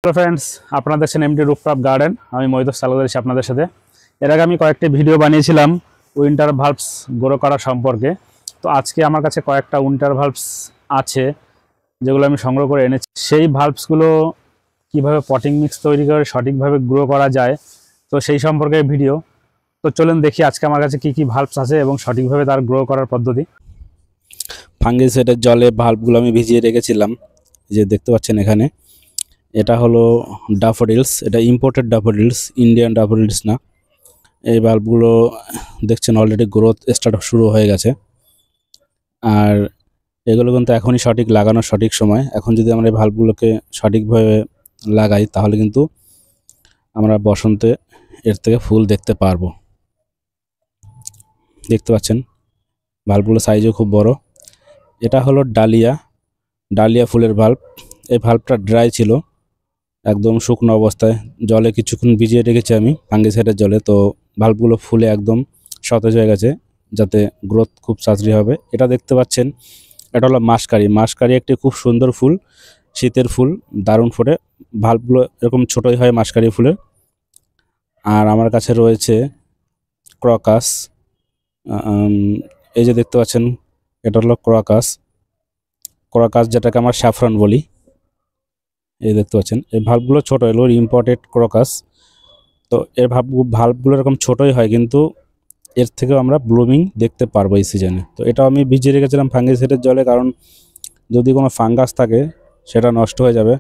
Hello friends, আপনারা দেখছেন MD rooftop garden. আমি মহিদুর সালগার আছি আপনাদের সাথে। এর আগে আমি কয়েকটি ভিডিও বানিয়েছিলাম উইন্টার ভাল্বস গ্রো করা সম্পর্কে। তো আজকে আমার কাছে কয়েকটা উইন্টার ভাল্বস আছে যেগুলো আমি সংগ্রহ করে এনেছি। সেই ভাল্বসগুলো কিভাবে পটিং মিক্স তৈরি করে সঠিকভাবে গ্রো করা যায়, তো সেই সম্পর্কে ভিডিও। তো চলুন দেখি আজকে আমার কাছে কি কি ভাল্বস আছে এবং সঠিকভাবে তার গ্রো করার পদ্ধতি। ফাঙ্গিসাইডের জলে ভাল্বগুলো আমি ভিজিয়ে রেখেছিলাম, যে দেখতে পাচ্ছেন এখানে। এটা হলো ড্যাফোডিলস, এটা ইম্পোর্টেড ড্যাফোডিলস, ইন্ডিয়ান ড্যাফোডিলস না। এই ভাল্বগুলো দেখছেন অলরেডি গ্রোথ স্টার্ট শুরু হয়ে গেছে। আর এগুলো কিন্তু এখনই সঠিক লাগানোর সঠিক সময়। এখন যদি আমরা এই ভাল্বগুলোকে সঠিকভাবে লাগাই তাহলে কিন্তু আমরা বসন্তে এর থেকে ফুল দেখতে পারবো। দেখতে পাচ্ছেন ভাল্বগুলো সাইজও খুব বড়। এটা হলো ডালিয়া ফুলের ভাল্ব। এই ভাল্বটা ড্রাই ছিল, একদম শুকনো অবস্থায় জলে কিছুক্ষণ ভিজিয়ে রেখেছি আমি ফাঙ্গিসাইডের জলে। তো ভাল্বগুলো ফুলে একদম সতেজ হয়ে গেছে, যাতে গ্রোথ খুব তাড়াতাড়ি হবে। এটা দেখতে পাচ্ছেন, এটা হলো মাসকারি একটি খুব সুন্দর ফুল, শীতের ফুল, দারুণ ফোটে। ভাল্বগুলো এরকম ছোটোই হয় মাসকারি ফুলের। আর আমার কাছে রয়েছে ক্রকাস। এই যে দেখতে পাচ্ছেন, এটা হলো ক্রকাস যেটাকে আমরা স্যাফরন বলি। এই দেখতে পাচ্ছেন এই ভাল্বগুলো ছোটো, এগুলো ইম্পোর্টেড ক্রকাস। তো এর ভাল্বগুলো এরকম ছোটোই হয়, কিন্তু এর থেকেও আমরা ব্লুমিং দেখতে পারবো এই সিজনে। তো এটা আমি ভিজিয়ে রেখেছিলাম ফাঙ্গিসাইডের জলে, কারণ যদি কোনো ফাঙ্গাস থাকে সেটা নষ্ট হয়ে যাবে।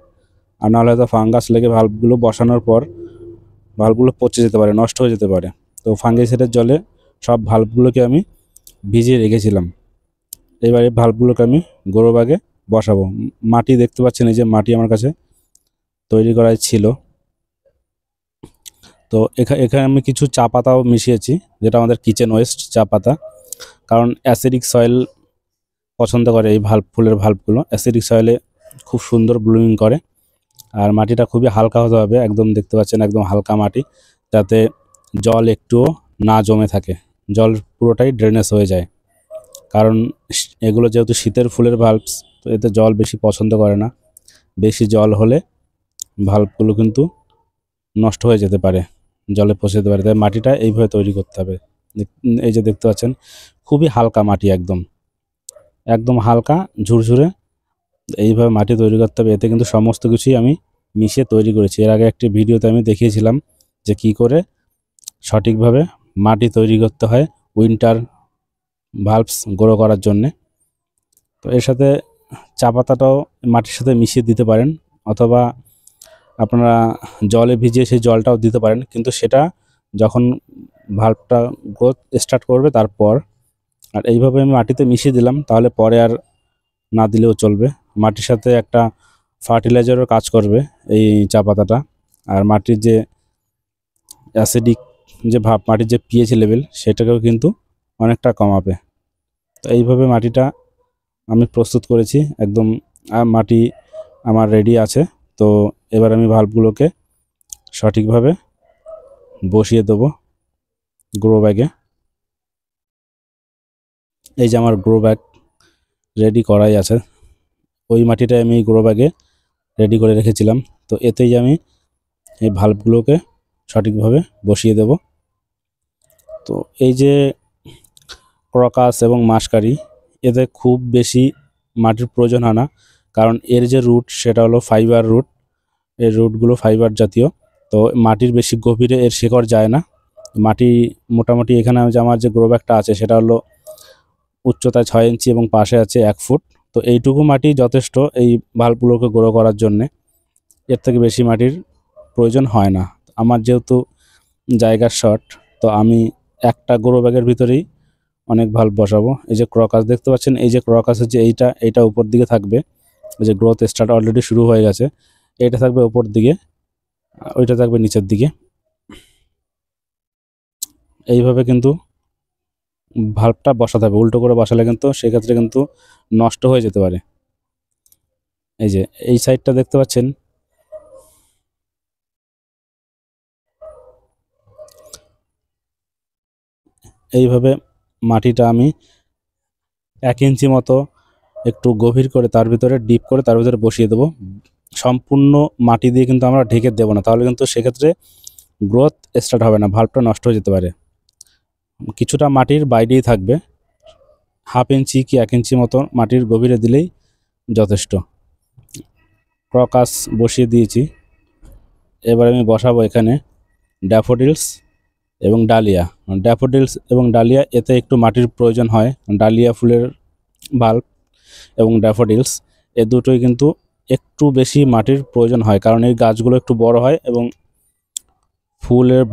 আর নাহলে হয়তো ফাঙ্গাস লেগে ভাল্বগুলো বসানোর পর ভাল্বগুলো পচে যেতে পারে, নষ্ট হয়ে যেতে পারে। তো ফাঙ্গিসাইডের জলে সব ভাল্বগুলোকে আমি ভিজিয়ে রেখেছিলাম। এবারে ভাল্বগুলোকে আমি গ্রো ব্যাগে বসাবো। মাটি দেখতে পাচ্ছেন, এই যে মাটি আমার কাছে তৈরি করাই ছিল। তো এখানে আমি কিছু চা পাতাও মিশিয়েছি, যেটা আমাদের কিচেন ওয়েস্ট চা পাতা। কারণ অ্যাসিডিক সয়েল পছন্দ করে এই ফুলের ভাল্বগুলো। অ্যাসিডিক সয়েলে খুব সুন্দর ব্লুমিং করে। আর মাটিটা খুবই হালকা হতে হবে, একদম দেখতে পাচ্ছেন একদম হালকা মাটি, যাতে জল একটুও না জমে থাকে, জল পুরোটাই ড্রেনেজ হয়ে যায়। কারণ এগুলো যেহেতু শীতের ফুলের ভাল্বস, তো এতে জল বেশি পছন্দ করে না। বেশি জল হলে ভাল্বগুলো কিন্তু নষ্ট হয়ে যেতে পারে, জলে পচে যেতে পারে। তাই মাটিটা এইভাবে তৈরি করতে হবে। এই যে দেখতে পাচ্ছেন খুবই হালকা মাটি, একদম হালকা ঝুরঝুরে এইভাবে মাটি তৈরি করতে হবে। এতে কিন্তু সমস্ত কিছুই আমি মিশিয়ে তৈরি করেছি। এর আগে একটি ভিডিওতে আমি দেখিয়েছিলাম যে কি করে সঠিকভাবে মাটি তৈরি করতে হয় উইন্টার ভাল্বস গ্রো করার জন্যে। তো এর সাথে চা পাতাটাও মাটির সাথে মিশিয়ে দিতে পারেন, অথবা আপনারা জলে ভিজিয়ে সেই জলটাও দিতে পারেন, কিন্তু সেটা যখন ভাল্বটা গ্রোথ স্টার্ট করবে তারপর। আর এইভাবে আমি মাটিতে মিশিয়ে দিলাম, তাহলে পরে আর না দিলেও চলবে। মাটির সাথে একটা ফার্টিলাইজারও কাজ করবে এই চা পাতাটা। আর মাটির যে অ্যাসিডিক যে ভাব, মাটির যে পিএইচ লেভেল, সেটাকেও কিন্তু অনেকটা কমাবে। তো এইভাবে মাটিটা আমি প্রস্তুত করেছি একদম। মাটি আমার রেডি আছে। তো এবার আমি ভাল্বগুলোকে সঠিকভাবে বসিয়ে দেবো গ্রো ব্যাগে। এই যে আমার গ্রো ব্যাগ রেডি করাই আছে, ওই মাটিটাই আমি গ্রো ব্যাগে রেডি করে রেখেছিলাম। তো এতেই আমি এই ভাল্বগুলোকে সঠিকভাবে বসিয়ে দেব। তো এই যে ক্রকাস এবং মাসকারি, এতে খুব বেশি মাটির প্রয়োজন হয় না, কারণ এর যে রুট সেটা হলো ফাইবার রুট। এর রুটগুলো ফাইবার জাতীয়, তো মাটির বেশি গভীরে এর শিকড় যায় না। মাটি মোটামুটি এখানে আমার যে গ্রো ব্যাগটা আছে সেটা হলো উচ্চতায় 6 ইঞ্চি এবং পাশে আছে 1 ফুট। তো এইটুকু মাটি যথেষ্ট এই ভাল্বগুলোকে গ্রো করার জন্যে। এর থেকে বেশি মাটির প্রয়োজন হয় না। আমার যেহেতু জায়গার শর্ট, তো আমি একটা গ্রো ব্যাগের ভিতরেই অনেক ভাল্ব বসাবো। এই যে ক্রকাস দেখতে পাচ্ছেন, এই যে ক্রকাসের যে এইটা উপর দিকে থাকবে, এই যে গ্রোথ স্টার্ট অলরেডি শুরু হয়ে গেছে। এইটা থাকবে উপর দিকে, ওইটা থাকবে নিচের দিকে। এইভাবে কিন্তু ভাল্বটা বসাতে হবে। উল্টো করে বসালে কিন্তু সেক্ষেত্রে কিন্তু নষ্ট হয়ে যেতে পারে। এই যে এই সাইডটা দেখতে পাচ্ছেন, এইভাবে মাটিটা আমি 1 ইঞ্চি মতো একটু গভীর করে তার ভিতরে ডিপ করে তার ভিতরে বসিয়ে দেবো। সম্পূর্ণ মাটি দিয়ে কিন্তু আমরা ঢেকে দেবো না, তাহলে কিন্তু সেক্ষেত্রে গ্রোথ স্টার্ট হবে না, ভাল্বটা নষ্ট হয়ে যেতে পারে। কিছুটা মাটির বাইরেই থাকবে, 1/2 ইঞ্চি কি 1 ইঞ্চি মতো মাটির গভীরে দিলেই যথেষ্ট। ক্রকাস বসিয়ে দিয়েছি, এবার আমি বসাবো এখানে ড্যাফোডিলস এবং ডালিয়া। ড্যাফোডিলস এবং ডালিয়া এতে একটু মাটির প্রয়োজন হয়, ডালিয়া ফুলের বাল্ব এবং ড্যাফোডিলস এ দুটোই কিন্তু একটু বেশি মাটির প্রয়োজন হয়, কারণ এই গাছগুলো একটু বড় হয় এবং ফুলের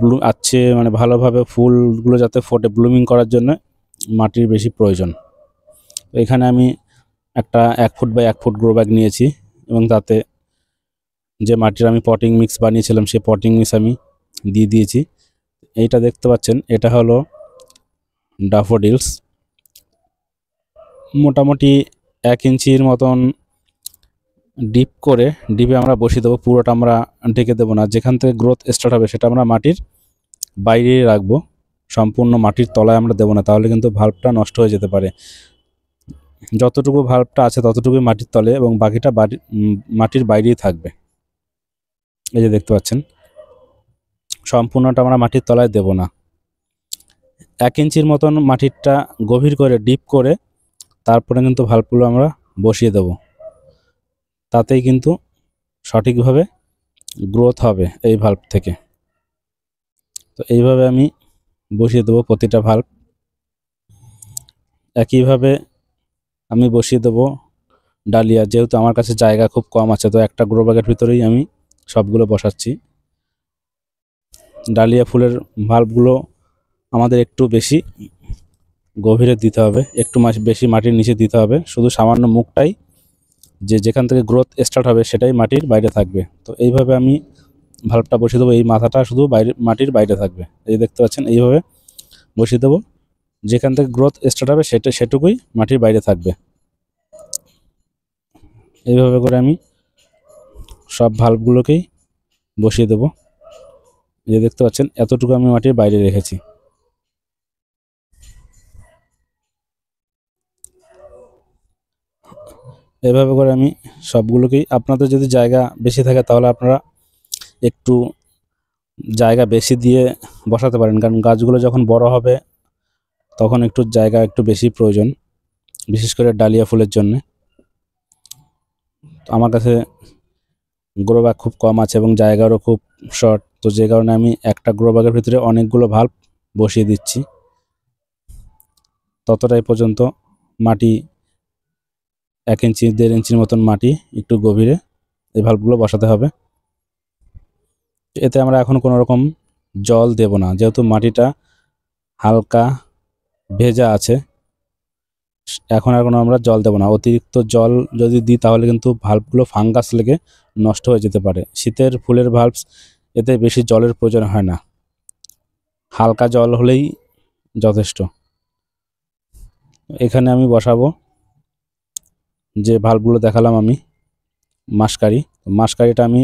মানে ভালোভাবে ফুলগুলো যাতে ফোটে, ব্লুমিং করার জন্য মাটির বেশি প্রয়োজন। তো এখানে আমি একটা 1 foot by 1 foot grow bag নিয়েছি এবং তাতে যে মাটির আমি পটিং মিক্স বানিয়েছিলাম সেই পটিং মিক্স আমি দিয়ে দিয়েছি। এইটা দেখতে পাচ্ছেন, এটা হলো ড্যাফোডিলস, মোটামুটি 1 ইঞ্চির মতন ডিপে আমরা বসিয়ে দেবো। পুরোটা আমরা ঢেকে দেবো না, যেখান থেকে গ্রোথ স্টার্ট হবে সেটা আমরা মাটির বাইরে রাখবো, সম্পূর্ণ মাটির তলায় আমরা দেবো না, তাহলে কিন্তু ভাল্বটা নষ্ট হয়ে যেতে পারে। যতটুকু ভাল্বটা আছে ততটুকুই মাটির তলে এবং বাকিটা মাটির বাইরেই থাকবে। এই যে দেখতে পাচ্ছেন, সম্পূর্ণটা আমরা মাটির তলায় দেব না। 1 ইঞ্চির মতন মাটিরটা গভীর করে ডিপ করে তারপরে কিন্তু ভাল্বগুলো আমরা বসিয়ে দেব, তাতেই কিন্তু সঠিকভাবে গ্রোথ হবে এই ভাল্ব থেকে। তো এইভাবে আমি বসিয়ে দেবো প্রতিটা ভাল্ব। একইভাবে আমি বসিয়ে দেবো ডালিয়া, যেহেতু আমার কাছে জায়গা খুব কম আছে, তো একটা গ্রো ব্যাগের ভিতরেই আমি সবগুলো বসাচ্ছি। ডালিয়া ফুলের ভাল্বগুলো আমাদের একটু বেশি গভীরে দিতে হবে, একটু বেশি মাটির নিচে দিতে হবে, শুধু সামান্য মুখটাই যেখান থেকে গ্রোথ স্টার্ট হবে সেটাই মাটির বাইরে থাকবে। তো এইভাবে আমি ভাল্বটা বসিয়ে দেবো, এই মাথাটা শুধু মাটির বাইরে থাকবে। এই দেখতে পাচ্ছেন, এইভাবে বসিয়ে দেবো, যেখান থেকে গ্রোথ স্টার্ট হবে সেটুকুই মাটির বাইরে থাকবে। এইভাবে করে আমি সব ভাল্বগুলোকেই বসিয়ে দেবো। এই দেখতে পাচ্ছেন, এতটুকু আমি মাটির বাইরে রেখেছি। এভাবে করে আমি সবগুলোকেই, আপনাদের যদি জায়গা বেশি থাকে তাহলে আপনারা একটু জায়গা বেশি দিয়ে বসাতে পারেন, কারণ গাছগুলো যখন বড় হবে তখন একটু জায়গা একটু বেশি প্রয়োজন, বিশেষ করে ডালিয়া ফুলের জন্য। আমার কাছে গ্রো ব্যাগ খুব কম আছে এবং জায়গারও খুব শর্ট, তো যে কারণে আমি একটা গ্রো ব্যাগের ভিতরে অনেকগুলো ভাল্ব বসিয়ে দিচ্ছি। ততটাই পর্যন্ত মাটি 1 ইঞ্চি 1.5 ইঞ্চির মতন মাটি একটু গভীরে এই ভাল্বগুলো বসাতে হবে। এতে আমরা এখন কোনো রকম জল দেব না, যেহেতু মাটিটা হালকা ভেজা আছে, এখন আর কোনো আমরা জল দেব না। অতিরিক্ত জল যদি দিই তাহলে কিন্তু ভাল্বগুলো ফাঙ্গাস লেগে নষ্ট হয়ে যেতে পারে। শীতের ফুলের ভাল্বস এতে বেশি জলের প্রয়োজন হয় না, হালকা জল হলেই যথেষ্ট। এখানে আমি বসাবো যে ভাল্বগুলো দেখালাম আমি, মাসকারিটা আমি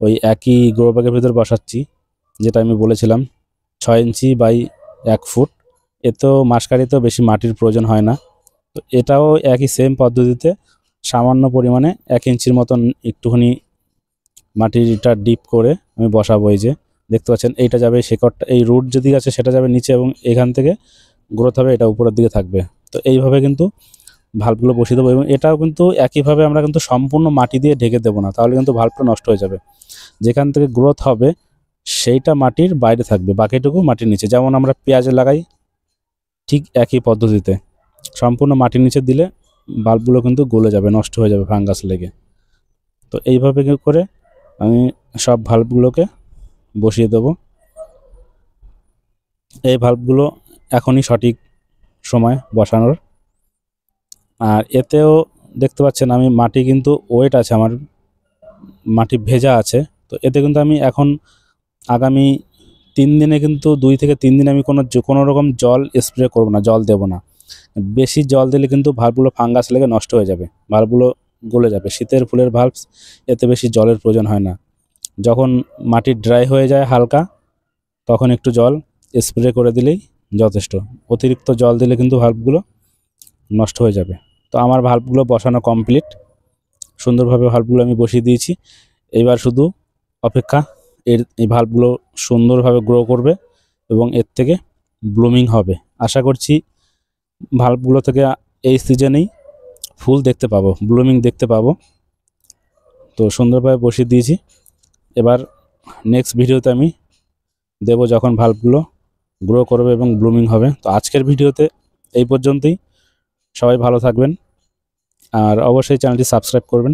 ওই একই গ্রো ব্যাগের ভিতরে বসাচ্ছি, যেটা আমি বলেছিলাম 6 ইঞ্চি বাই 1 ফুট। এতেও মাসকারিতেও বেশি মাটির প্রয়োজন হয় না। তো এটাও একই সেম পদ্ধতিতে সামান্য পরিমাণে 1 ইঞ্চির মতন একটুখানি মাটিটা ডিপ করে আমি বসাবো। এই যে দেখতে পাচ্ছেন, এইটা যাবে শেকড়টা, এই রুট যেদিকে আছে সেটা যাবে নিচে এবং এখান থেকে গ্রোথ হবে, এটা উপরের দিকে থাকবে। তো এইভাবে কিন্তু ভাল্বগুলো বসিয়ে দেবো এবং এটাও কিন্তু একইভাবে আমরা কিন্তু সম্পূর্ণ মাটি দিয়ে ঢেকে দেবো না, তাহলে কিন্তু ভাল্বটা নষ্ট হয়ে যাবে। যেখান থেকে গ্রোথ হবে সেইটা মাটির বাইরে থাকবে, বাকিটুকু মাটির নিচে। যেমন আমরা পেঁয়াজে লাগাই ঠিক একই পদ্ধতিতে সম্পূর্ণ মাটির নিচে দিলে বাল্বগুলো কিন্তু গলে যাবে, নষ্ট হয়ে যাবে ফাঙ্গাস লেগে। তো এইভাবে করে আমি সব ভাল্বগুলোকে বসিয়ে দেবো। এই ভাল্বগুলো এখনই সঠিক সময় বসানোর। আর এতেও দেখতে পাচ্ছেন আমি মাটি কিন্তু ওয়েট আছে, আমার মাটি ভেজা আছে। তো এতে কিন্তু আমি এখন আগামী 3 দিনে কিন্তু 2 থেকে 3 দিন আমি কোনো রকম জল স্প্রে করব না, জল দেব না। বেশি জল দিলে কিন্তু ভাল্বগুলো ফাঙ্গাস লেগে নষ্ট হয়ে যাবে, ভাল্বগুলো গলে যাবে। শীতের ফুলের ভাল্বস এতে বেশি জলের প্রয়োজন হয় না। যখন মাটি ড্রাই হয়ে যায় হালকা, তখন একটু জল স্প্রে করে দিলেই যথেষ্ট। অতিরিক্ত জল দিলে কিন্তু ভাল্বগুলো নষ্ট হয়ে যাবে। তো আমার ভাল্বগুলো বসানো কমপ্লিট। সুন্দরভাবে ভাল্বগুলো আমি বসিয়ে দিয়েছি। এবার শুধু অপেক্ষা, এই ভাল্বগুলো সুন্দরভাবে গ্রো করবে এবং এর থেকে ব্লুমিং হবে। আশা করছি ভাল্বগুলো থেকে এই সিজনেই ফুল দেখতে পাবো, ব্লুমিং দেখতে পাবো। তো সুন্দরভাবে বসিয়ে দিয়েছি। এবার নেক্সট ভিডিওতে আমি দেব যখন ভাল্বগুলো গ্রো করবে এবং ব্লুমিং হবে। তো আজকের ভিডিওতে এই পর্যন্তই। সবাই ভালো থাকবেন আর অবশ্যই চ্যানেলটি সাবস্ক্রাইব করবেন।